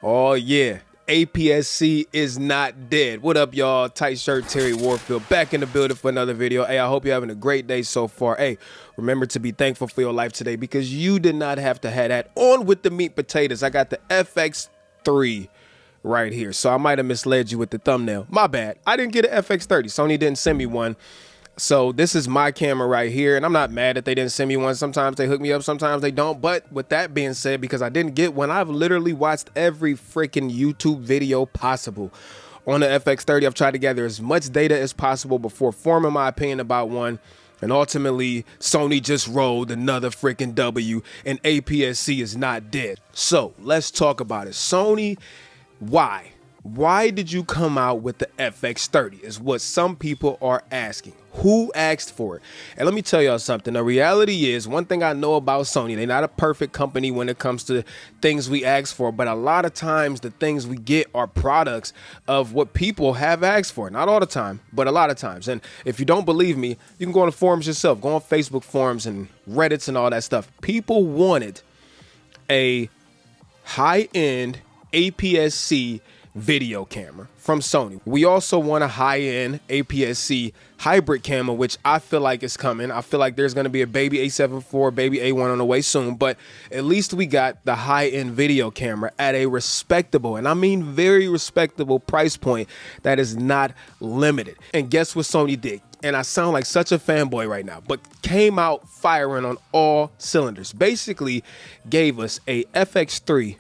Oh yeah, Aps-C is not dead. What up, y'all? Tight shirt Terry Warfield back in the building for another video. Hey, I hope you're having a great day so far. Hey, remember to be thankful for your life today because you did not have to have that. On with the meat potatoes. I got the FX3 right here, so I might have misled you with the thumbnail. My bad. I didn't get an FX30. Sony didn't send me one. So this is my camera right here, and I'm not mad that they didn't send me one. Sometimes they hook me up, sometimes they don't. But with that being said, because I didn't get one, I've literally watched every freaking YouTube video possible on the FX30. I've tried to gather as much data as possible before forming my opinion about one. And ultimately, Sony just rolled another freaking W, and Aps-C is not dead. So let's talk about it. Sony, why? Why did you come out with the FX30 is what some people are asking. Who asked for it? And let me tell y'all something. The reality is, one thing I know about Sony, they're not a perfect company when it comes to things we ask for, but a lot of times the things we get are products of what people have asked for. Not all the time, but a lot of times. And if you don't believe me, you can go on the forums yourself. Go on Facebook forums and Reddits and all that stuff. People wanted a high-end Aps-C video camera from Sony. We also want a high-end Aps-C hybrid camera, which I feel like is coming. I feel like there's going to be a baby A7 IV, baby A1 on the way soon, but at least we got the high-end video camera at a respectable, and I mean very respectable price point that is not limited. And guess what Sony did? And I sound like such a fanboy right now, but came out firing on all cylinders. Basically gave us a FX3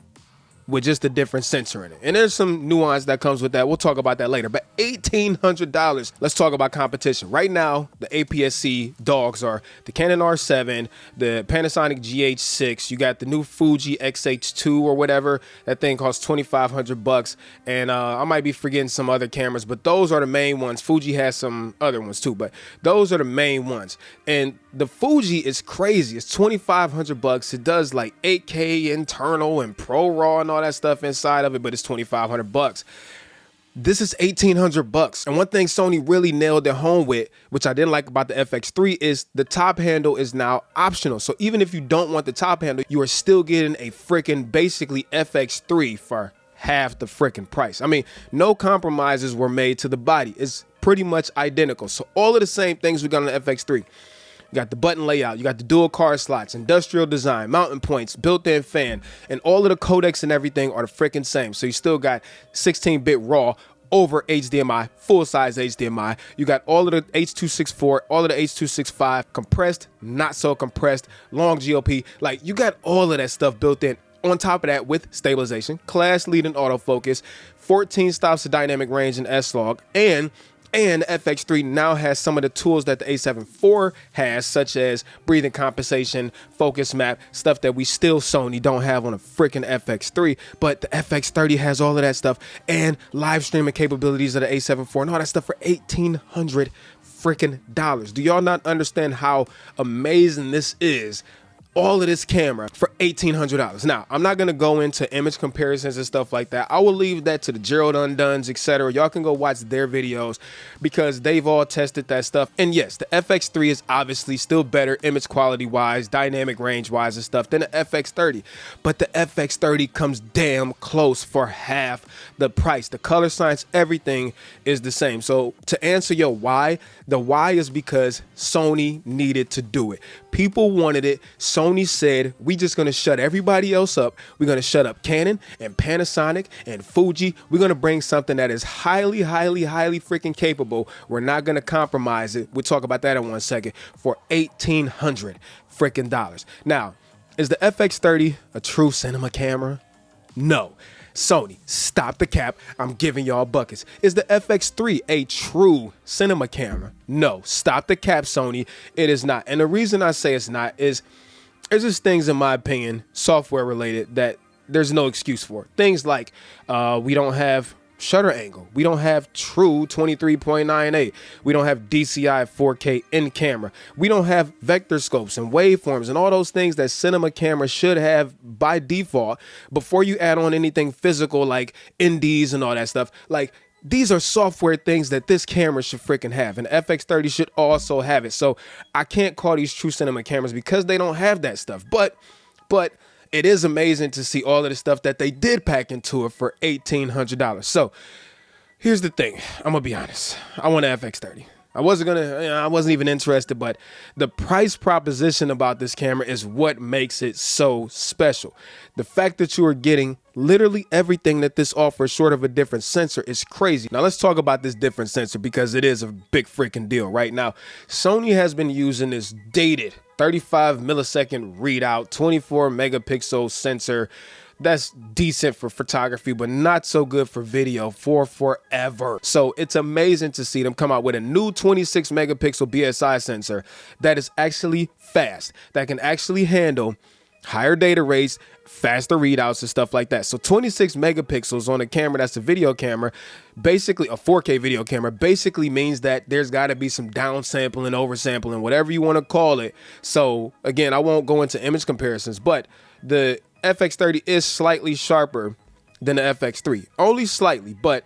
with just a different sensor in it. And there's some nuance that comes with that. We'll talk about that later. But $1,800, let's talk about competition. Right now, the Aps-C dogs are the Canon R7, the Panasonic GH6. You got the new Fuji XH2 or whatever. That thing costs $2,500. And I might be forgetting some other cameras, but those are the main ones. Fuji has some other ones too, but those are the main ones. And the Fuji is crazy. It's $2,500. It does like 8K internal and Pro RAW and all that stuff inside of it, but it's $2,500. This is $1,800. And one thing Sony really nailed it home with, which I didn't like about the FX3, is the top handle is now optional. So even if you don't want the top handle, you are still getting a freaking basically FX3 for half the freaking price. I mean, no compromises were made to the body. It's pretty much identical. So all of the same things we got on the FX3. You got the button layout, you got the dual card slots, industrial design, mounting points, built-in fan, and all of the codecs and everything are the freaking same. So you still got 16-bit RAW over HDMI, full-size HDMI. You got all of the H.264, all of the H.265, compressed, not so compressed, long GOP. Like, you got all of that stuff built in. On top of that, with stabilization, class-leading autofocus, 14 stops of dynamic range and S-Log, and the FX3 now has some of the tools that the A7 IV has, such as breathing compensation, focus map, stuff that we still Sony don't have on a freaking FX3. But the FX30 has all of that stuff and live streaming capabilities of the A7 IV and all that stuff for $1,800 freaking dollars. Do y'all not understand how amazing this is? All of this camera for $1,800. Now, I'm not going to go into image comparisons and stuff like that. I will leave that to the Gerald Unduns, etc. Y'all can go watch their videos because they've all tested that stuff. And yes, the FX3 is obviously still better image quality wise, dynamic range wise and stuff than the FX30. But the FX30 comes damn close for half the price. The color science, everything is the same. So to answer your why, the why is because Sony needed to do it. People wanted it. Sony said, we just going to shut everybody else up. We're going to shut up Canon and Panasonic and Fuji. We're going to bring something that is highly, highly, highly freaking capable. We're not going to compromise it. We'll talk about that in 1 second for $1,800 freaking dollars. Now, is the FX30 a true cinema camera? No. Sony, stop the cap. I'm giving y'all buckets. Is the FX3 a true cinema camera? No. Stop the cap, Sony. It is not. And the reason I say it's not is there's just things, in my opinion, software related, that there's no excuse for. Things like we don't have shutter angle. We don't have true 23.98. We don't have DCI 4K in camera. We don't have vector scopes and waveforms and all those things that cinema cameras should have by default before you add on anything physical like NDs and all that stuff. Like, these are software things that this camera should freaking have, and FX30 should also have it. So I can't call these true cinema cameras because they don't have that stuff. But it is amazing to see all of the stuff that they did pack into it for $1,800. So here's the thing. I'm gonna be honest. I want an FX30. I wasn't even interested, but the price proposition about this camera is what makes it so special. The fact that you are getting literally everything that this offers short of a different sensor is crazy. Now let's talk about this different sensor because it is a big freaking deal right now. Sony has been using this dated 35 millisecond readout, 24 megapixel sensor. That's decent for photography, but not so good for video for forever. So it's amazing to see them come out with a new 26 megapixel BSI sensor that is actually fast, that can actually handle higher data rates, faster readouts and stuff like that. So 26 megapixels on a camera that's a video camera, basically a 4K video camera, basically means that there's got to be some downsampling, oversampling, whatever you want to call it. So again, I won't go into image comparisons, but the FX30 is slightly sharper than the FX3, only slightly. But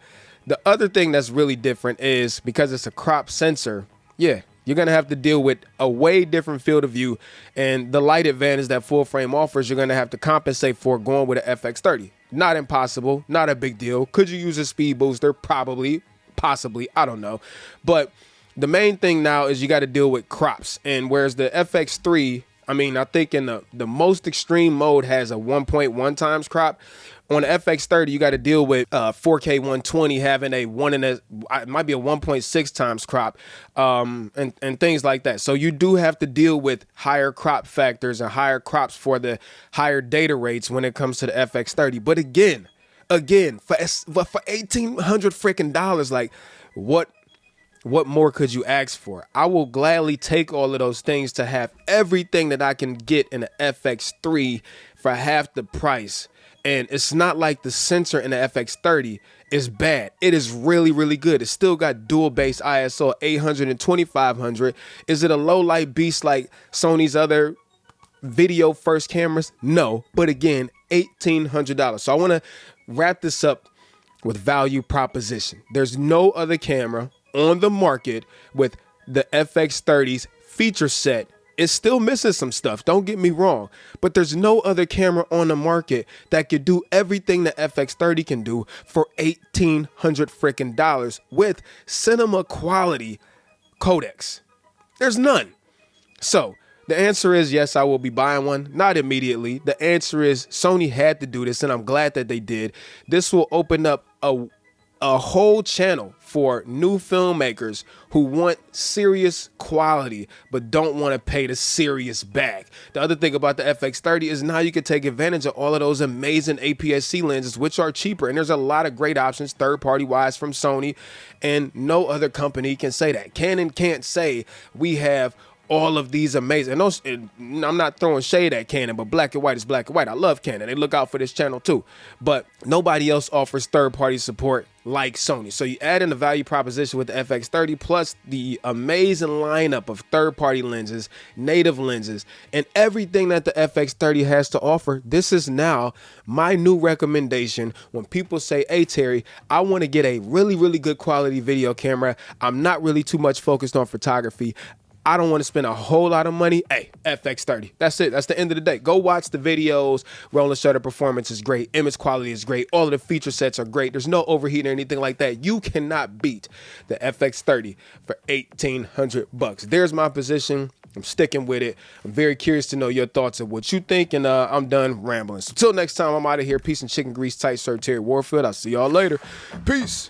the other thing that's really different is because it's a crop sensor, yeah, you're going to have to deal with a way different field of view, and the light advantage that full frame offers, you're going to have to compensate for going with an FX30. Not impossible, not a big deal. Could you use a speed booster? Probably, possibly, I don't know. But the main thing now is you got to deal with crops, and whereas the FX3, I mean, I think in the most extreme mode has a 1.1 times crop. On the FX30, you got to deal with 4K 120 having a it might be a 1.6 times crop, and things like that. So you do have to deal with higher crop factors and higher crops for the higher data rates when it comes to the FX30. But again, for $1,800 freaking dollars, like what more could you ask for? I will gladly take all of those things to have everything that I can get in the FX3 for half the price. And it's not like the sensor in the FX30 is bad. It is really, really good. It's still got dual base ISO 800 and 2500. Is it a low light beast like Sony's other video first cameras? No, but again, $1,800. So I want to wrap this up with value proposition. There's no other camera on the market with the FX30's feature set. It's still missing some stuff, don't get me wrong, but there's no other camera on the market that could do everything the FX30 can do for $1,800 freaking dollars with cinema quality codecs. There's none. So the answer is yes, I will be buying one. Not immediately. The answer is Sony had to do this, and I'm glad that they did. This will open up a whole channel for new filmmakers who want serious quality but don't want to pay the serious bag. The other thing about the FX30 is now you can take advantage of all of those amazing Aps-C lenses, which are cheaper, and there's a lot of great options third-party wise from Sony, and no other company can say that. Canon can't say we have all of these amazing, and I'm not throwing shade at Canon, but black and white is black and white. I love Canon. They look out for this channel too, but nobody else offers third-party support like Sony. So you add in the value proposition with the FX30 plus the amazing lineup of third-party lenses, native lenses, and everything that the FX30 has to offer. This is now my new recommendation when people say, hey Terry, I want to get a really, really good quality video camera. I'm not really too much focused on photography. I don't want to spend a whole lot of money. Hey, FX30. That's it. That's the end of the day. Go watch the videos. Rolling shutter performance is great. Image quality is great. All of the feature sets are great. There's no overheat or anything like that. You cannot beat the FX30 for $1,800. There's my position. I'm sticking with it. I'm very curious to know your thoughts of what you think, and I'm done rambling. So till next time, I'm out of here. Peace and chicken grease, tight shirt, Terry Warfield. I'll see y'all later. Peace.